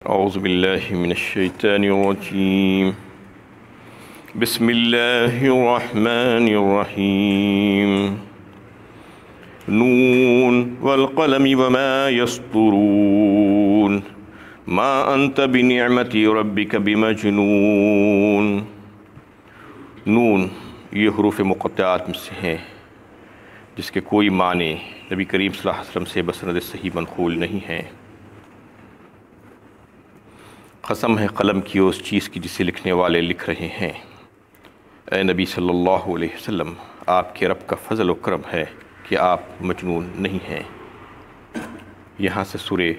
اعوذ باللہ من الشیطان الرجیم بسم اللہ الرحمن الرحیم نون والقلم وما يسطرون ما انت بنعمت ربک بمجنون۔ نون یہ حروف مقطعات میں سے ہیں جس کے کوئی معنی نبی کریم صلی اللہ علیہ وسلم سے بسند صحیح منقول نہیں ہیں۔ قسم ہے قلم کی اس چیز کی جسے لکھنے والے لکھ رہے ہیں۔ اے نبی صلی اللہ علیہ وسلم، آپ کے رب کا فضل و کرم ہے کہ آپ مجنون نہیں ہیں۔ یہاں سے سورہ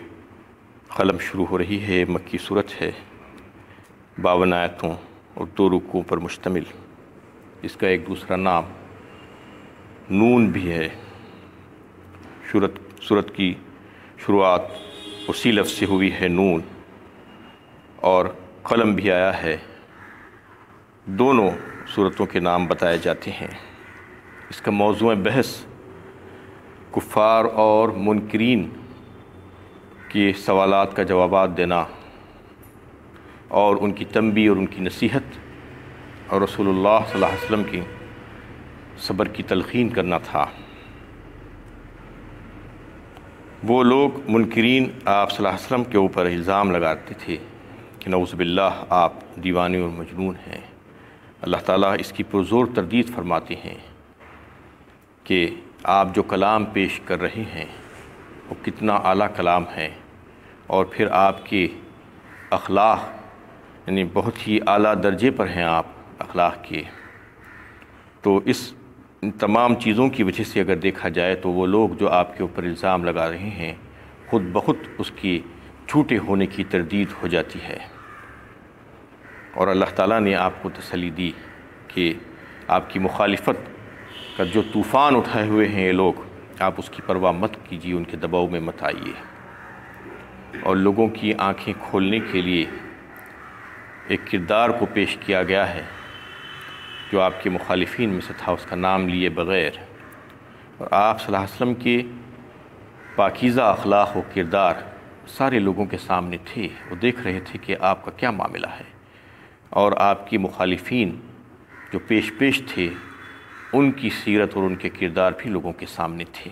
قلم شروع ہو رہی ہے، مکی صورت ہے، 52 آیتوں اور 2 رکوعوں پر مشتمل۔ اس کا ایک دوسرا نام نون بھی ہے۔ سورت کی شروعات اسی لفظ سے ہوئی ہے، نون، اور قلم بھی آیا ہے۔ دونوں صورتوں کے نام بتائے جاتے ہیں۔ اس کا موضوع بحث کفار اور منکرین کے سوالات کا جوابات دینا اور ان کی تنبیہ اور ان کی نصیحت اور رسول اللہ صلی اللہ علیہ وسلم کی صبر کی تلقین کرنا تھا۔ وہ لوگ منکرین آپ صلی اللہ علیہ وسلم کے اوپر الزام لگاتے تھے کہ نعوذ باللہ آپ دیوانے اور مجنون ہیں۔ اللہ تعالیٰ اس کی پرزور تردید فرماتے ہیں کہ آپ جو کلام پیش کر رہے ہیں وہ کتنا اعلیٰ کلام ہے، اور پھر آپ کے اخلاق یعنی بہت ہی اعلیٰ درجے پر ہیں آپ اخلاق کے۔ تو ان تمام چیزوں کی وجہ سے اگر دیکھا جائے تو وہ لوگ جو آپ کے اوپر الزام لگا رہے ہیں خود بخود اس کی جھوٹے ہونے کی تردید ہو جاتی ہے، اور اللہ تعالیٰ نے آپ کو تسلی دی کہ آپ کی مخالفت کا جو طوفان اٹھائے ہوئے ہیں یہ لوگ، آپ اس کی پرواہ مت کیجیے، ان کے دباؤ میں مت آئیے۔ اور لوگوں کی آنکھیں کھولنے کے لیے ایک کردار کو پیش کیا گیا ہے جو آپ کے مخالفین میں سے تھا، اس کا نام لیے بغیر، اور آپ صلی اللہ علیہ وسلم کے پاکیزہ اخلاق و کردار سارے لوگوں کے سامنے تھے۔ وہ دیکھ رہے تھے کہ آپ کا کیا معاملہ ہے، اور آپ کی مخالفین جو پیش تھے ان کی سیرت اور ان کے کردار بھی لوگوں کے سامنے تھے۔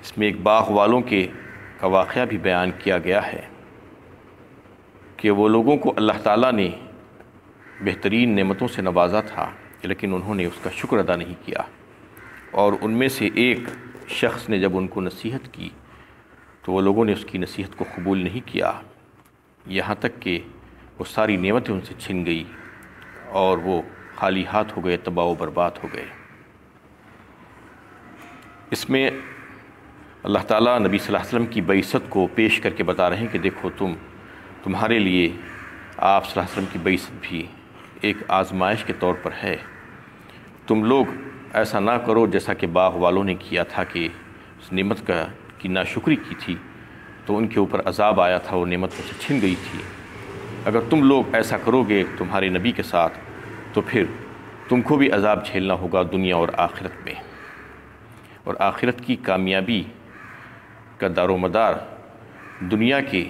اس میں ایک باغ والوں کا واقعہ بھی بیان کیا گیا ہے کہ وہ لوگوں کو اللہ تعالیٰ نے بہترین نعمتوں سے نوازا تھا، لیکن انہوں نے اس کا شکر ادا نہیں کیا، اور ان میں سے ایک شخص نے جب ان کو نصیحت کی تو وہ لوگوں نے اس کی نصیحت کو قبول نہیں کیا، یہاں تک کہ وہ ساری نعمتیں ان سے چھن گئی اور وہ خالی ہاتھ ہو گئے، تباہ و برباد ہو گئے۔ اس میں اللہ تعالیٰ نبی صلی اللہ علیہ وسلم کی بعثت کو پیش کر کے بتا رہے ہیں کہ دیکھو تمہارے لیے آپ صلی اللہ علیہ وسلم کی بعثت بھی ایک آزمائش کے طور پر ہے۔ تم لوگ ایسا نہ کرو جیسا کہ باغ والوں نے کیا تھا کہ اس نعمت کی ناشکری کی تھی تو ان کے اوپر عذاب آیا تھا، وہ نعمت ان سے چھن گئی تھی۔ اگر تم لوگ ایسا کرو گے تمہارے نبی کے ساتھ تو پھر تم کو بھی عذاب جھیلنا ہوگا دنیا اور آخرت میں، اور آخرت کی کامیابی کا دار و مدار دنیا کے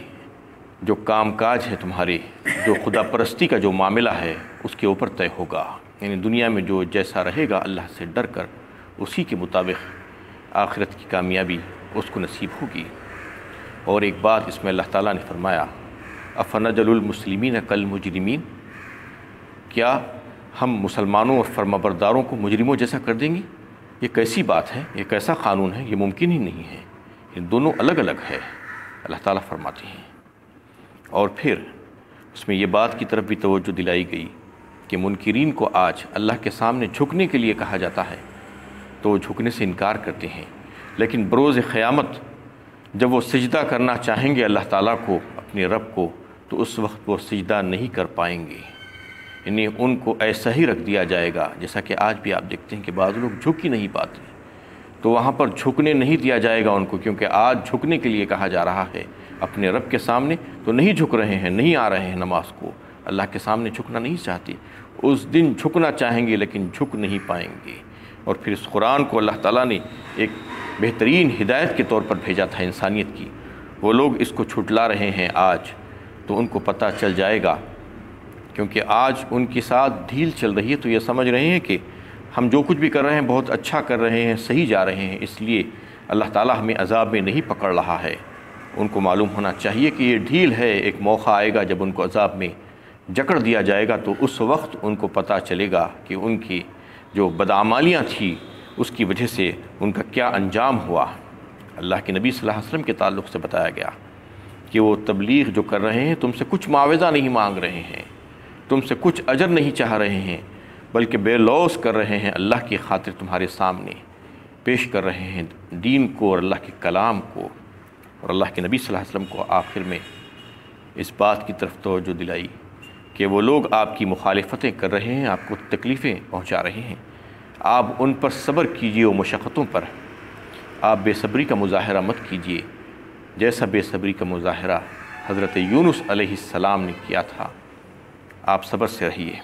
جو کام کاج ہے تمہارے، جو خدا پرستی کا جو معاملہ ہے اس کے اوپر طے ہوگا، یعنی دنیا میں جو جیسا رہے گا اللہ سے ڈر کر اسی کے مطابق آخرت کی کامیابی اس کو نصیب ہوگی۔ اور ایک بات اس میں اللہ تعالیٰ نے فرمایا، افنجعل المسلمین کالمجرمین، کیا ہم مسلمانوں اور فرمانبرداروں کو مجرموں جیسا کر دیں گے؟ یہ کیسی بات ہے، یہ کیسا قانون ہے، یہ ممکن ہی نہیں ہے، یہ دونوں الگ الگ ہے، اللہ تعالیٰ فرماتے ہیں۔ اور پھر اس میں یہ بات کی طرف بھی توجہ دلائی گئی کہ منکرین کو آج اللہ کے سامنے جھکنے کے لیے کہا جاتا ہے تو وہ جھکنے سے انکار کرتے ہیں، لیکن بروز قیامت جب وہ سجدہ کرنا چاہیں گے اللہ تعالیٰ کو، اپنے رب کو، تو اس وقت وہ سجدہ نہیں کر پائیں گے، یعنی ان کو ایسا ہی رکھ دیا جائے گا جیسا کہ آج بھی آپ دیکھتے ہیں کہ بعض لوگ جھک ہی نہیں پاتے، تو وہاں پر جھکنے نہیں دیا جائے گا ان کو، کیونکہ آج جھکنے کے لیے کہا جا رہا ہے اپنے رب کے سامنے، تو نہیں جھک رہے ہیں، نہیں آ رہے ہیں نماز کو، اللہ کے سامنے جھکنا نہیں چاہتے، اس دن جھکنا چاہیں گے لیکن جھک نہیں پائیں گے۔ اور پھر اس قرآن کو اللہ تعالیٰ نے ایک بہترین ہدایت کے طور پر بھیجا تھا انسانیت کی، وہ لوگ اس کو چھٹلا رہے ہیں آج، تو ان کو پتہ چل جائے گا، کیونکہ آج ان کے ساتھ ڈھیل چل رہی ہے، تو یہ سمجھ رہے ہیں کہ ہم جو کچھ بھی کر رہے ہیں بہت اچھا کر رہے ہیں، صحیح جا رہے ہیں، اس لیے اللہ تعالیٰ ہمیں عذاب میں نہیں پکڑ رہا ہے۔ ان کو معلوم ہونا چاہیے کہ یہ ڈھیل ہے، ایک موقع آئے گا جب ان کو عذاب میں جکڑ دیا جائے گا، تو اس وقت ان کو پتہ چلے گا کہ ان کی جو بدعمالیاں تھیں اس کی وجہ سے ان کا کیا انجام ہوا۔ اللہ کے نبی صلی اللہ علیہ وسلم کے تعلق سے بتایا گیا کہ وہ تبلیغ جو کر رہے ہیں تم سے کچھ معاوضہ نہیں مانگ رہے ہیں، تم سے کچھ اجر نہیں چاہ رہے ہیں، بلکہ بے لوث کر رہے ہیں، اللہ کی خاطر تمہارے سامنے پیش کر رہے ہیں دین کو اور اللہ کے کلام کو۔ اور اللہ کے نبی صلی اللہ علیہ وسلم کو آخر میں اس بات کی طرف توجہ دلائی کہ وہ لوگ آپ کی مخالفتیں کر رہے ہیں، آپ کو تکلیفیں پہنچا رہے ہیں، آپ ان پر صبر کیجئے، و مشقتوں پر آپ بے صبری کا مظاہرہ مت کیجئے، جیسا بے صبری کا مظاہرہ حضرت یونس علیہ السلام نے کیا تھا، آپ صبر سے رہیے۔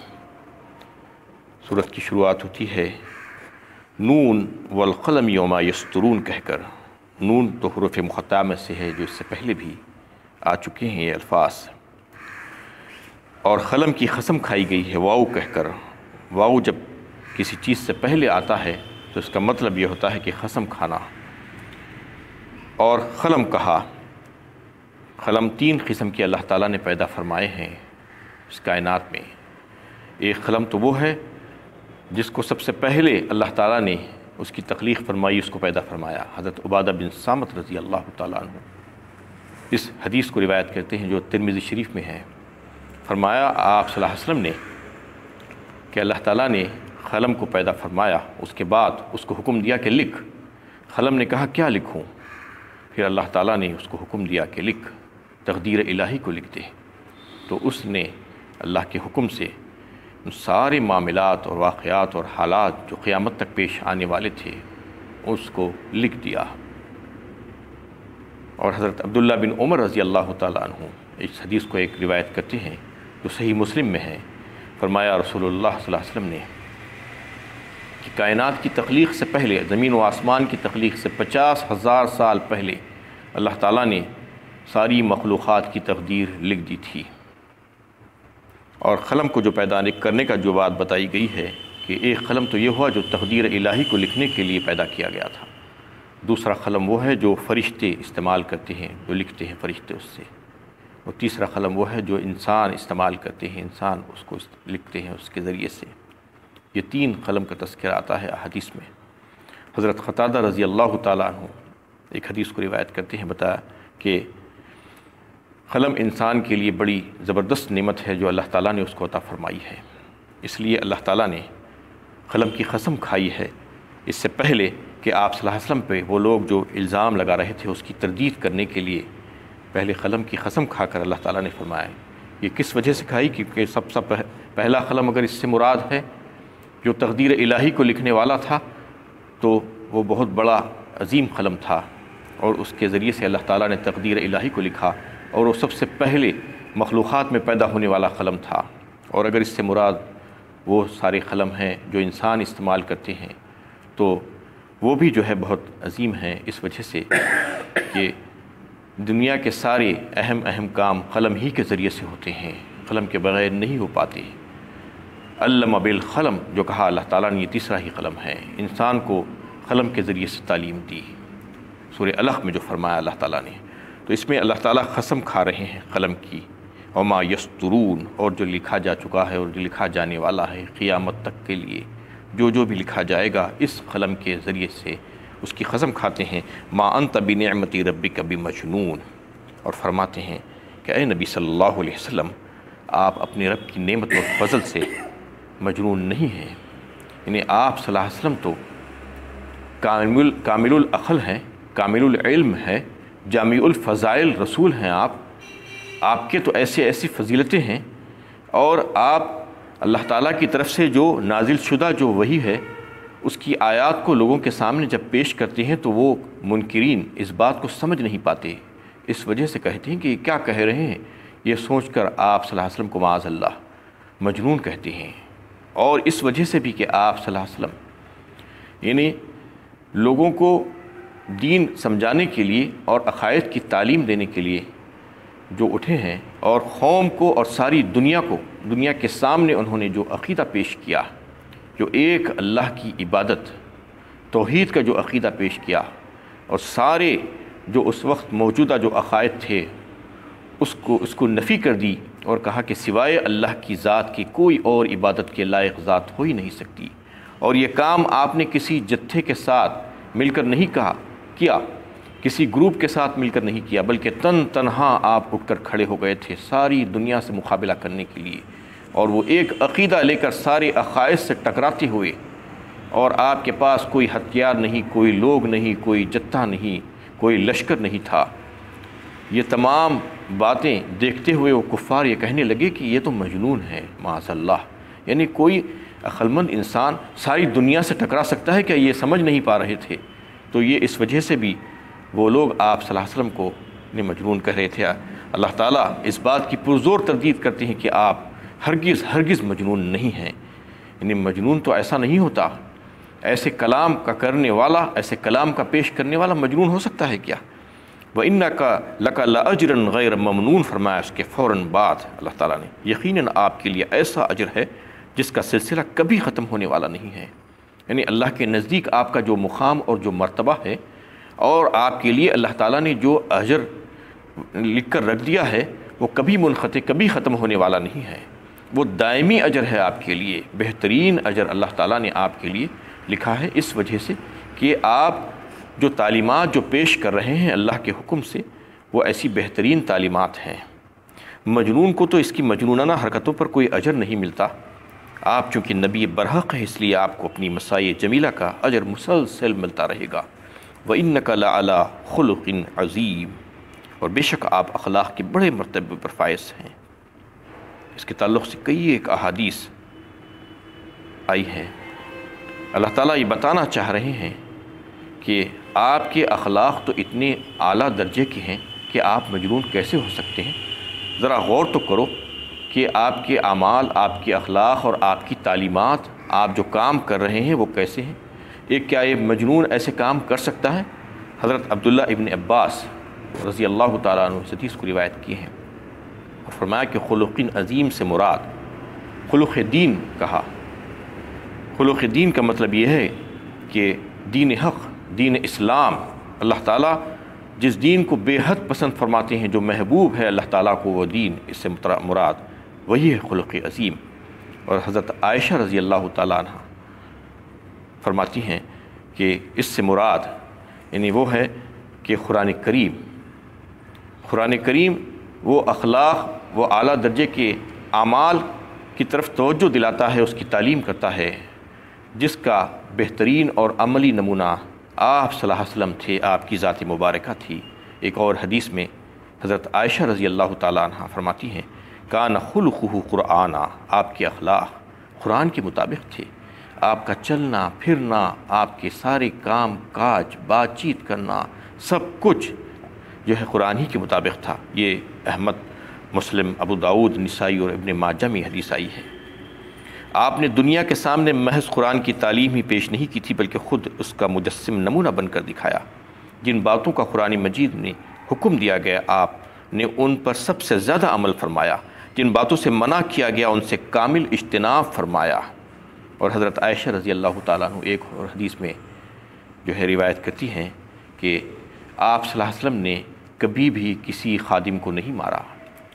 سورت کی شروعات ہوتی ہے نون والقلم یوما یسطرون کہہ کر۔ نون تو حروف مقطعہ میں سے ہے جو اس سے پہلے بھی آ چکے ہیں یہ الفاظ، اور قلم کی قسم کھائی گئی ہے واؤ کہہ کر۔ واؤ جب کسی چیز سے پہلے آتا ہے تو اس کا مطلب یہ ہوتا ہے کہ قسم کھانا۔ اور قلم کہا، قلم 3 قسم کے اللہ تعالیٰ نے پیدا فرمائے ہیں اس کائنات میں۔ ایک قلم تو وہ ہے جس کو سب سے پہلے اللہ تعالیٰ نے اس کی تخلیق فرمائی، اس کو پیدا فرمایا، حضرت عبادہ بن صامت رضی اللہ تعالیٰ عنہ اس حدیث کو روایت کرتے ہیں جو ترمذی شریف میں ہے۔ فرمایا آپ صلی اللہ علیہ وسلم نے کہ اللہ تعالیٰ نے قلم کو پیدا فرمایا، اس کے بعد اس کو حکم دیا کہ لکھ۔ قلم نے کہا کیا لکھوں؟ پھر اللہ تعالیٰ نے اس کو حکم دیا کہ لکھ، تقدیر الہی کو لکھ دے۔ تو اس نے اللہ کے حکم سے ان سارے معاملات اور واقعات اور حالات جو قیامت تک پیش آنے والے تھے اس کو لکھ دیا۔ اور حضرت عبداللہ بن عمر رضی اللہ تعالیٰ عنہ اس حدیث کو ایک روایت کرتے ہیں جو صحیح مسلم میں ہے۔ فرمایا رسول اللہ صلی اللہ علیہ وسلم نے کہ کائنات کی تخلیق سے پہلے، زمین و آسمان کی تخلیق سے 50,000 سال پہلے اللہ تعالیٰ نے ساری مخلوقات کی تقدیر لکھ دی تھی۔ اور قلم کو جو پیدا کرنے کا جو بات بتائی گئی ہے کہ ایک قلم تو یہ ہوا جو تقدیر الہی کو لکھنے کے لیے پیدا کیا گیا تھا، دوسرا قلم وہ ہے جو فرشتے استعمال کرتے ہیں، جو لکھتے ہیں فرشتے اس سے، اور تیسرا قلم وہ ہے جو انسان استعمال کرتے ہیں، انسان اس کو لکھتے ہیں اس کے ذریعے سے۔ یہ 3 قلم کا تذکرہ آتا ہے احادیث میں۔ حضرت قتادہ رضی اللہ تعالیٰ عنہ ایک حدیث کو روایت کرتے ہیں، بتایا کہ قلم انسان کے لیے بڑی زبردست نعمت ہے جو اللہ تعالیٰ نے اس کو عطا فرمائی ہے، اس لیے اللہ تعالیٰ نے قلم کی قسم کھائی ہے اس سے پہلے کہ آپ صلی اللہ علیہ وسلم پہ وہ لوگ جو الزام لگا رہے تھے اس کی تردید کرنے کے لیے پہلے قلم کی قسم کھا کر اللہ تعالیٰ نے فرمایا۔ یہ کس وجہ سے کھائی؟ کیونکہ سب سے پہلا قلم اگر اس سے مراد ہے جو تقدیر الہی کو لکھنے والا تھا تو وہ بہت بڑا عظیم قلم تھا، اور اس کے ذریعے سے اللہ تعالیٰ نے تقدیر الہی کو لکھا، اور وہ سب سے پہلے مخلوقات میں پیدا ہونے والا قلم تھا۔ اور اگر اس سے مراد وہ سارے قلم ہیں جو انسان استعمال کرتے ہیں تو وہ بھی جو ہے بہت عظیم ہیں، اس وجہ سے کہ دنیا کے سارے اہم کام قلم ہی کے ذریعے سے ہوتے ہیں، قلم کے بغیر نہیں ہو پاتے۔ علم بالقلم جو کہا اللہ تعالیٰ نے، یہ تیسرا ہی قلم ہے، انسان کو قلم کے ذریعے سے تعلیم دی۔ سورہ الق میں جو فرمایا اللہ تعالیٰ نے، تو اس میں اللہ تعالیٰ قسم کھا رہے ہیں قلم کی، وما یسطرون، اور جو لکھا جا چکا ہے اور جو لکھا جانے والا ہے قیامت تک کے لیے، جو بھی لکھا جائے گا اس قلم کے ذریعے سے اس کی قسم کھاتے ہیں۔ ما انت بنعمت ربک بمجنون، اور فرماتے ہیں کہ اے نبی صلی اللہ علیہ وسلم آپ اپنے رب کی نعمت اور فضل سے مجنون نہیں ہیں، یعنی آپ صلی اللہ علیہ وسلم تو کامل العقل ہیں، کامل العلم ہے، جامع الفضائل رسول ہیں، آپ کے تو ایسی فضیلتیں ہیں، اور آپ اللہ تعالیٰ کی طرف سے جو نازل شدہ جو وحی ہے اس کی آیات کو لوگوں کے سامنے جب پیش کرتے ہیں تو وہ منکرین اس بات کو سمجھ نہیں پاتے، اس وجہ سے کہتے ہیں کہ یہ کیا کہہ رہے ہیں، یہ سوچ کر آپ صلی اللہ علیہ وسلم کو معاذ اللہ مجنون کہتے ہیں۔ اور اس وجہ سے بھی کہ آپ صلی اللہ علیہ وسلم یعنی لوگوں کو دین سمجھانے کے لیے اور عقائد کی تعلیم دینے کے لیے جو اٹھے ہیں، اور قوم کو اور ساری دنیا کو، دنیا کے سامنے انہوں نے جو عقیدہ پیش کیا، جو ایک اللہ کی عبادت، توحید کا جو عقیدہ پیش کیا، اور سارے جو اس وقت موجودہ جو عقائد تھے اس کو نفی کر دی، اور کہا کہ سوائے اللہ کی ذات کی کوئی اور عبادت کے لائق ذات ہو ہی نہیں سکتی۔ اور یہ کام آپ نے کسی جتھے کے ساتھ مل کر نہیں کیا، کسی گروپ کے ساتھ مل کر نہیں کیا، بلکہ تنہا آپ اٹھ کر کھڑے ہو گئے تھے ساری دنیا سے مقابلہ کرنے کے لیے، اور وہ ایک عقیدہ لے کر سارے عقائد سے ٹکراتے ہوئے، اور آپ کے پاس کوئی ہتھیار نہیں، کوئی لوگ نہیں، کوئی جتھا نہیں، کوئی لشکر نہیں تھا۔ یہ تمام باتیں دیکھتے ہوئے وہ کفار یہ کہنے لگے کہ یہ تو مجنون ہے، معاذ اللہ، یعنی کوئی عقلمند انسان ساری دنیا سے ٹکرا سکتا ہے کیا؟ یہ سمجھ نہیں پا رہے تھے۔ تو یہ اس وجہ سے بھی وہ لوگ آپ صلی اللہ علیہ وسلم کو مجنون کہہ رہے تھے۔ اللہ تعالیٰ اس بات کی پرزور تردید کرتے ہیں کہ آپ ہرگز مجنون نہیں ہیں، یعنی مجنون تو ایسا نہیں ہوتا، ایسے کلام کا کرنے والا، ایسے کلام کا پیش کرنے والا مجنون ہو سکتا ہے کیا؟ وَإِنَّكَ لَكَ لَأَجْرًا غَيْرَ مَمْنُونَ فرمایا اس کے فوراً بعد اللہ تعالیٰ نے، یقیناً آپ کے لیے ایسا اجر ہے جس کا سلسلہ کبھی ختم ہونے والا نہیں ہے۔ یعنی اللہ کے نزدیک آپ کا جو مقام اور جو مرتبہ ہے، اور آپ کے لیے اللہ تعالیٰ نے جو اجر لکھ کر رکھ دیا ہے، وہ کبھی منقطع، کبھی ختم ہونے والا نہیں ہے، وہ دائمی اجر ہے آپ کے لیے، بہترین اجر اللہ تعالیٰ نے آپ کے لیے لکھا ہے، اس وجہ سے کہ آپ جو تعلیمات جو پیش کر رہے ہیں اللہ کے حکم سے، وہ ایسی بہترین تعلیمات ہیں۔ مجنون کو تو اس کی مجنونانہ حرکتوں پر کوئی اجر نہیں ملتا، آپ چونکہ نبی برحق ہیں اس لیے آپ کو اپنی مساعی جمیلہ کا اجر مسلسل ملتا رہے گا۔ وَإِنَّكَ لَعَلَىٰ خُلُقٍ عَظِيمٍ، اور بے شک آپ اخلاق کے بڑے مرتبے پر فائز ہیں۔ اس کے تعلق سے کئی ایک احادیث آئی ہیں۔ اللہ تعالیٰ یہ بتانا چاہ رہے ہیں کہ آپ کے اخلاق تو اتنے اعلیٰ درجے کے ہیں کہ آپ مجنون کیسے ہو سکتے ہیں؟ ذرا غور تو کرو کہ آپ کے اعمال، آپ کے اخلاق اور آپ کی تعلیمات، آپ جو کام کر رہے ہیں وہ کیسے ہیں؟ کیا یہ مجنون ایسے کام کر سکتا ہے؟ حضرت عبداللہ ابن عباس رضی اللہ تعالیٰ عنہ اس حدیث کو روایت کی ہیں، اور فرمایا کہ خلق عظیم سے مراد خلق دین کہا۔ خلق دین کا مطلب یہ ہے کہ دین حق، دین اسلام، اللہ تعالیٰ جس دین کو بے حد پسند فرماتے ہیں، جو محبوب ہے اللہ تعالیٰ کو، وہ دین اس سے مراد وہی ہے خلق عظیم۔ اور حضرت عائشہ رضی اللہ تعالیٰ عنہ فرماتی ہیں کہ اس سے مراد یعنی وہ ہے کہ قرآن کریم وہ اخلاق، وہ اعلیٰ درجے کے اعمال کی طرف توجہ دلاتا ہے، اس کی تعلیم کرتا ہے، جس کا بہترین اور عملی نمونہ آپ صلی اللہ علیہ وسلم تھے، آپ کی ذات مبارکہ تھی۔ ایک اور حدیث میں حضرت عائشہ رضی اللہ تعالیٰ عنہ فرماتی ہیں کان خلقہ قرآن، آپ کے اخلاق قرآن کے مطابق تھے، آپ کا چلنا پھرنا، آپ کے سارے کام کاج، بات چیت کرنا، سب کچھ جو ہے قرآن ہی کے مطابق تھا۔ یہ احمد، مسلم، ابو داؤد، نسائی اور ابن ماجہ میں حدیث آئی ہے۔ آپ نے دنیا کے سامنے محض قرآن کی تعلیم ہی پیش نہیں کی تھی، بلکہ خود اس کا مجسم نمونہ بن کر دکھایا۔ جن باتوں کا قرآن مجید نے حکم دیا گیا، آپ نے ان پر سب سے زیادہ عمل فرمایا، جن باتوں سے منع کیا گیا ان سے کامل اجتناب فرمایا۔ اور حضرت عائشہ رضی اللہ تعالیٰ عنہ ایک اور حدیث میں جو ہے روایت کرتی ہیں کہ آپ صلی اللہ علیہ وسلم نے کبھی بھی کسی خادم کو نہیں مارا،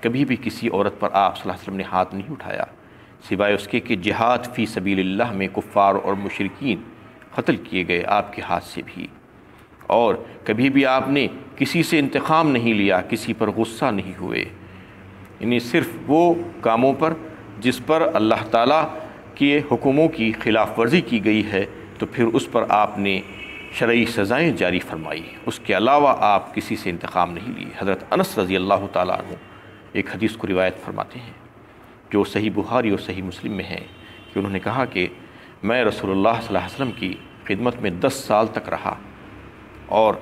کبھی بھی کسی عورت پر آپ صلی اللہ علیہ وسلم نے ہاتھ نہیں اٹھایا، سوائے اس کے کہ جہاد فی سبیل اللہ میں کفار اور مشرکین قتل کیے گئے آپ کے ہاتھ سے بھی۔ اور کبھی بھی آپ نے کسی سے انتقام نہیں لیا، کسی پر غصہ نہیں ہوئے، یعنی صرف وہ کاموں پر جس پر اللہ تعالیٰ کے حکموں کی خلاف ورزی کی گئی ہے تو پھر اس پر آپ نے شرعی سزائیں جاری فرمائی، اس کے علاوہ آپ کسی سے انتقام نہیں لیے۔ حضرت انس رضی اللہ تعالیٰ عنہ ایک حدیث کو روایت فرماتے ہیں جو صحیح بخاری اور صحیح مسلم میں ہے کہ انہوں نے کہا کہ میں رسول اللہ صلی اللہ علیہ وسلم کی خدمت میں 10 سال تک رہا، اور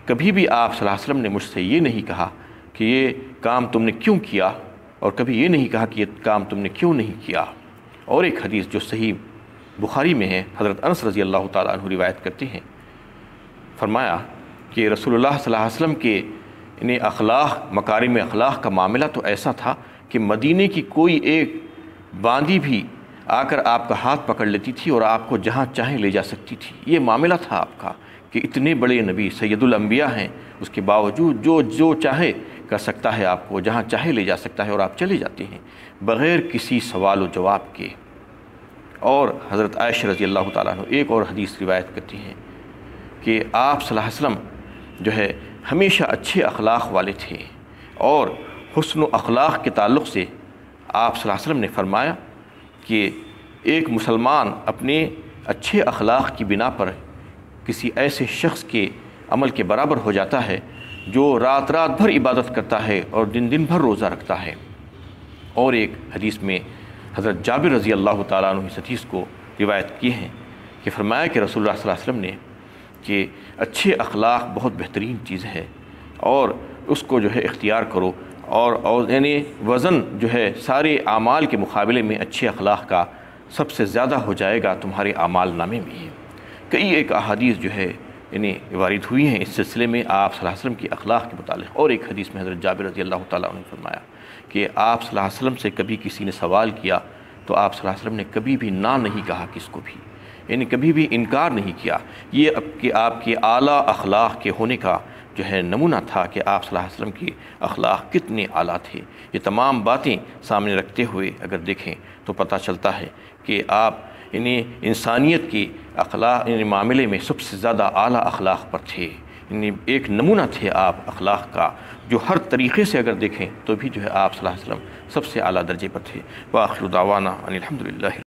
کبھی بھی آپ صلی اللہ علیہ وسلم نے مجھ سے یہ نہیں کہا کہ یہ کام تم نے کیوں کیا، اور کبھی یہ نہیں کہا کہ یہ کام تم نے کیوں نہیں کیا۔ اور ایک حدیث جو صحیح بخاری میں ہے، حضرت انس رضی اللہ تعالیٰ عنہ روایت کرتے ہیں، فرمایا کہ رسول اللہ صلی اللہ علیہ وسلم کے انہیں اخلاق، مکارم اخلاق کا معاملہ تو ایسا تھا کہ مدینے کی کوئی ایک باندی بھی آ کر آپ کا ہاتھ پکڑ لیتی تھی اور آپ کو جہاں چاہیں لے جا سکتی تھی۔ یہ معاملہ تھا آپ کا کہ اتنے بڑے نبی سید الانبیاء ہیں، اس کے باوجود جو چاہے کر سکتا ہے، آپ کو جہاں چاہے لے جا سکتا ہے، اور آپ چلے جاتے ہیں بغیر کسی سوال و جواب کے۔ اور حضرت عائشہ رضی اللہ تعالیٰ عنہ ایک اور حدیث روایت کرتی ہیں کہ آپ صلی اللہ علیہ وسلم جو ہے ہمیشہ اچھے اخلاق والے تھے، اور حسن و اخلاق کے تعلق سے آپ صلی اللہ علیہ وسلم نے فرمایا کہ ایک مسلمان اپنے اچھے اخلاق کی بنا پر کسی ایسے شخص کے عمل کے برابر ہو جاتا ہے جو رات رات بھر عبادت کرتا ہے اور دن دن بھر روزہ رکھتا ہے۔ اور ایک حدیث میں حضرت جابر رضی اللہ تعالیٰ عنہ اس حدیث کو روایت کی ہیں کہ فرمایا کہ رسول اللہ صلی اللہ علیہ وسلم نے کہ اچھے اخلاق بہت بہترین چیز ہے، اور اس کو جو ہے اختیار کرو، اور یعنی وزن جو ہے سارے اعمال کے مقابلے میں اچھے اخلاق کا سب سے زیادہ ہو جائے گا تمہارے اعمال نامے میں۔ کئی ایک احادیث جو ہے یعنی وارد ہوئی ہیں اس سلسلے میں آپ صلی اللہ علیہ وسلم کی اخلاق کے متعلق۔ اور ایک حدیث میں حضرت جابر رضی اللہ تعالیٰ عنہ نے فرمایا کہ آپ صلی اللہ علیہ وسلم سے کبھی کسی نے سوال کیا تو آپ صلی اللہ علیہ وسلم نے کبھی بھی نہ نہیں کہا کس کو بھی، یعنی کبھی بھی انکار نہیں کیا۔ یہ کہ آپ کے اعلیٰ اخلاق کے ہونے کا جو ہے نمونہ تھا کہ آپ صلی اللہ علیہ وسلم کی اخلاق کتنے اعلیٰ تھے۔ یہ تمام باتیں سامنے رکھتے ہوئے اگر دیکھیں تو پتہ چلتا ہے کہ آپ یعنی انسانیت کی اخلاق یعنی معاملے میں سب سے زیادہ اعلیٰ اخلاق پر تھے، یعنی ایک نمونہ تھے آپ اخلاق کا، جو ہر طریقے سے اگر دیکھیں تو بھی جو ہے آپ صلی اللہ علیہ وسلم سب سے اعلیٰ درجے پر تھے۔ وآخر دعوانا ان الحمد للہ۔